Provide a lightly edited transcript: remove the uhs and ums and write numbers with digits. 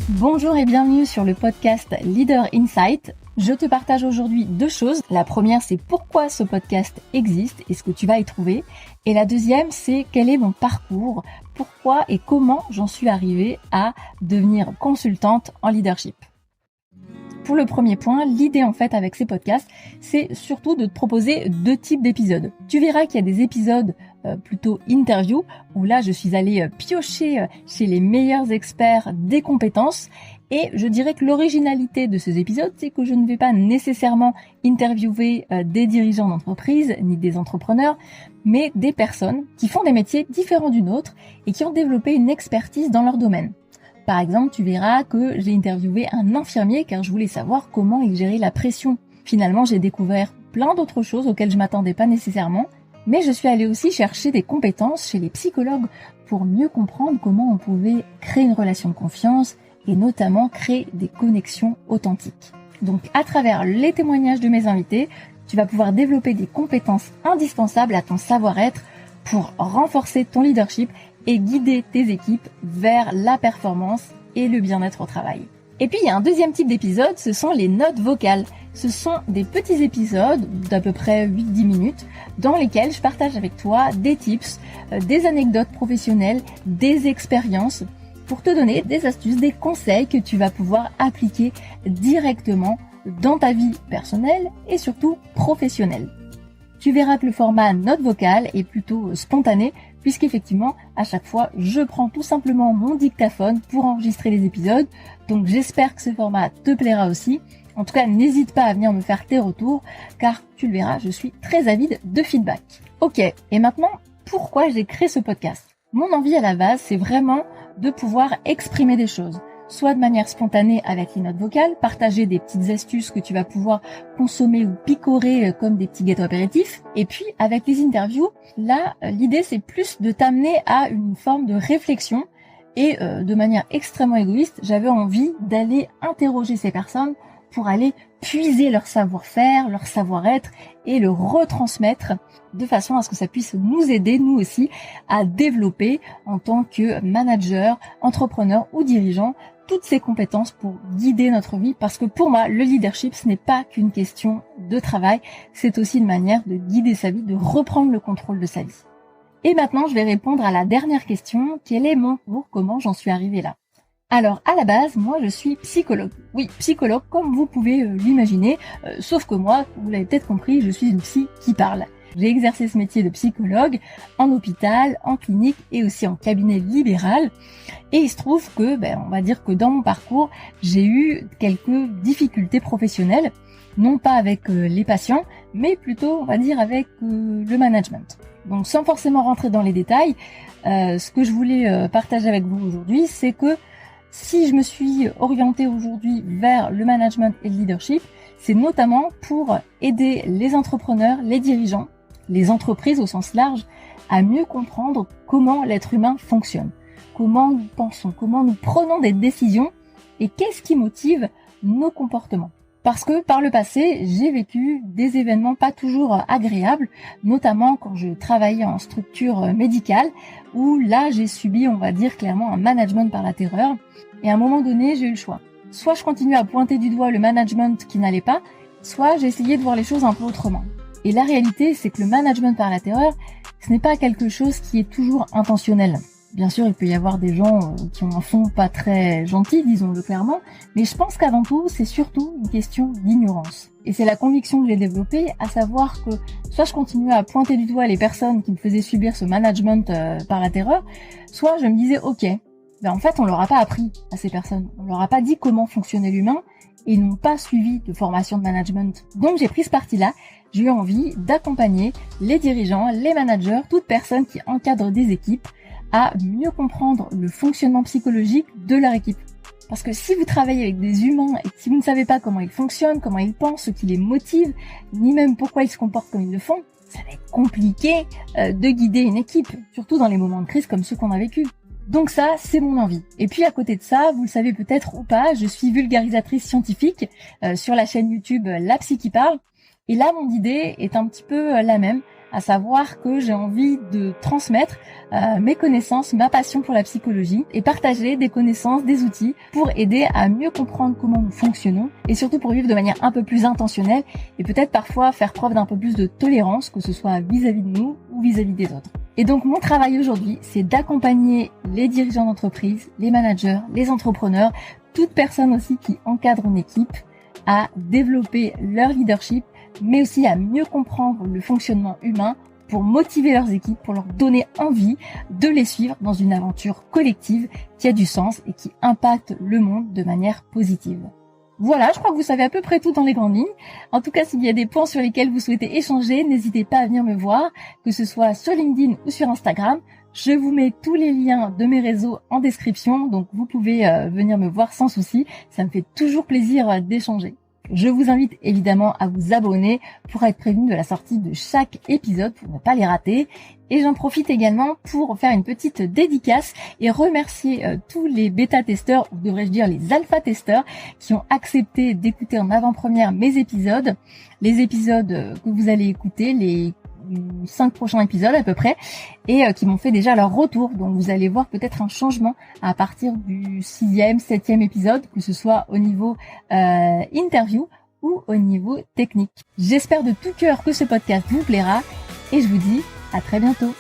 Bonjour et bienvenue sur le podcast Leader Insight. Je te partage aujourd'hui deux choses. La première, c'est pourquoi ce podcast existe et ce que tu vas y trouver. Et la deuxième, c'est quel est mon parcours, pourquoi et comment j'en suis arrivée à devenir consultante en leadership. Pour le premier point, l'idée en fait avec ces podcasts, c'est surtout de te proposer deux types d'épisodes. Tu verras qu'il y a des épisodes plutôt interview, où là je suis allée piocher chez les meilleurs experts des compétences. Et je dirais que l'originalité de ces épisodes, c'est que je ne vais pas nécessairement interviewer des dirigeants d'entreprise, ni des entrepreneurs, mais des personnes qui font des métiers différents d'une autre et qui ont développé une expertise dans leur domaine. Par exemple, tu verras que j'ai interviewé un infirmier car je voulais savoir comment il gérait la pression. Finalement, j'ai découvert plein d'autres choses auxquelles je m'attendais pas nécessairement, mais je suis allée aussi chercher des compétences chez les psychologues pour mieux comprendre comment on pouvait créer une relation de confiance et notamment créer des connexions authentiques. Donc, à travers les témoignages de mes invités, tu vas pouvoir développer des compétences indispensables à ton savoir-être pour renforcer ton leadership et guider tes équipes vers la performance et le bien-être au travail. Et puis il y a un deuxième type d'épisode, ce sont les notes vocales. Ce sont des petits épisodes d'à peu près 8-10 minutes dans lesquels je partage avec toi des tips, des anecdotes professionnelles, des expériences pour te donner des astuces, des conseils que tu vas pouvoir appliquer directement dans ta vie personnelle et surtout professionnelle. Tu verras que le format note vocale est plutôt spontané puisqu'effectivement, à chaque fois, je prends tout simplement mon dictaphone pour enregistrer les épisodes. Donc j'espère que ce format te plaira aussi. En tout cas, n'hésite pas à venir me faire tes retours car tu le verras, je suis très avide de feedback. Ok, et maintenant, pourquoi j'ai créé ce podcast ? Mon envie à la base, c'est vraiment de pouvoir exprimer des choses. Soit de manière spontanée avec les notes vocales, partager des petites astuces que tu vas pouvoir consommer ou picorer comme des petits gâteaux apéritifs. Et puis avec les interviews, là l'idée c'est plus de t'amener à une forme de réflexion et de manière extrêmement égoïste, j'avais envie d'aller interroger ces personnes pour aller puiser leur savoir-faire, leur savoir-être et le retransmettre de façon à ce que ça puisse nous aider, nous aussi, à développer en tant que manager, entrepreneur ou dirigeant toutes ces compétences pour guider notre vie. Parce que pour moi, le leadership, ce n'est pas qu'une question de travail, c'est aussi une manière de guider sa vie, de reprendre le contrôle de sa vie. Et maintenant, je vais répondre à la dernière question, quel est mon parcours, comment j'en suis arrivée là ? Alors, à la base, moi, je suis psychologue. Oui, psychologue, comme vous pouvez l'imaginer, sauf que moi, vous l'avez peut-être compris, je suis une psy qui parle. J'ai exercé ce métier de psychologue en hôpital, en clinique et aussi en cabinet libéral. Et il se trouve que, on va dire que dans mon parcours, j'ai eu quelques difficultés professionnelles, non pas avec les patients, mais plutôt, on va dire, avec le management. Donc, sans forcément rentrer dans les détails, ce que je voulais partager avec vous aujourd'hui, c'est que si je me suis orientée aujourd'hui vers le management et le leadership, c'est notamment pour aider les entrepreneurs, les dirigeants, les entreprises au sens large, à mieux comprendre comment l'être humain fonctionne, comment nous pensons, comment nous prenons des décisions et qu'est-ce qui motive nos comportements. Parce que par le passé, j'ai vécu des événements pas toujours agréables, notamment quand je travaillais en structure médicale, où là j'ai subi, on va dire clairement, un management par la terreur. Et à un moment donné, j'ai eu le choix. Soit je continuais à pointer du doigt le management qui n'allait pas, soit j'essayais de voir les choses un peu autrement. Et la réalité, c'est que le management par la terreur, ce n'est pas quelque chose qui est toujours intentionnel. Bien sûr, il peut y avoir des gens qui ont un fond pas très gentil, disons-le clairement, mais je pense qu'avant tout, c'est surtout une question d'ignorance. Et c'est la conviction que j'ai développée, à savoir que soit je continuais à pointer du doigt les personnes qui me faisaient subir ce management par la terreur, soit je me disais, ok, en fait, on leur a pas appris à ces personnes, on leur a pas dit comment fonctionnait l'humain, et ils n'ont pas suivi de formation de management. Donc j'ai pris ce parti-là, j'ai eu envie d'accompagner les dirigeants, les managers, toute personne qui encadre des équipes à mieux comprendre le fonctionnement psychologique de leur équipe. Parce que si vous travaillez avec des humains et si vous ne savez pas comment ils fonctionnent, comment ils pensent, ce qui les motive, ni même pourquoi ils se comportent comme ils le font, ça va être compliqué de guider une équipe, surtout dans les moments de crise comme ceux qu'on a vécu. Donc ça, c'est mon envie. Et puis à côté de ça, vous le savez peut-être ou pas, je suis vulgarisatrice scientifique sur la chaîne YouTube La Psy qui parle. Et là, mon idée est un petit peu la même, à savoir que j'ai envie de transmettre mes connaissances, ma passion pour la psychologie et partager des connaissances, des outils pour aider à mieux comprendre comment nous fonctionnons et surtout pour vivre de manière un peu plus intentionnelle et peut-être parfois faire preuve d'un peu plus de tolérance, que ce soit vis-à-vis de nous ou vis-à-vis des autres. Et donc mon travail aujourd'hui, c'est d'accompagner les dirigeants d'entreprise, les managers, les entrepreneurs, toute personne aussi qui encadre une équipe à développer leur leadership, mais aussi à mieux comprendre le fonctionnement humain pour motiver leurs équipes, pour leur donner envie de les suivre dans une aventure collective qui a du sens et qui impacte le monde de manière positive. Voilà, je crois que vous savez à peu près tout dans les grandes lignes. En tout cas, s'il y a des points sur lesquels vous souhaitez échanger, n'hésitez pas à venir me voir, que ce soit sur LinkedIn ou sur Instagram. Je vous mets tous les liens de mes réseaux en description, donc vous pouvez venir me voir sans souci. Ça me fait toujours plaisir d'échanger. Je vous invite évidemment à vous abonner pour être prévenu de la sortie de chaque épisode pour ne pas les rater. Et j'en profite également pour faire une petite dédicace et remercier tous les bêta-testeurs, ou devrais-je dire les alpha-testeurs, qui ont accepté d'écouter en avant-première mes épisodes. Les épisodes que vous allez écouter, les 5 prochains épisodes à peu près, et qui m'ont fait déjà leur retour. Donc vous allez voir peut-être un changement à partir du 6e, 7e épisode, que ce soit au niveau interview ou au niveau technique. J'espère de tout cœur que ce podcast vous plaira et je vous dis à très bientôt.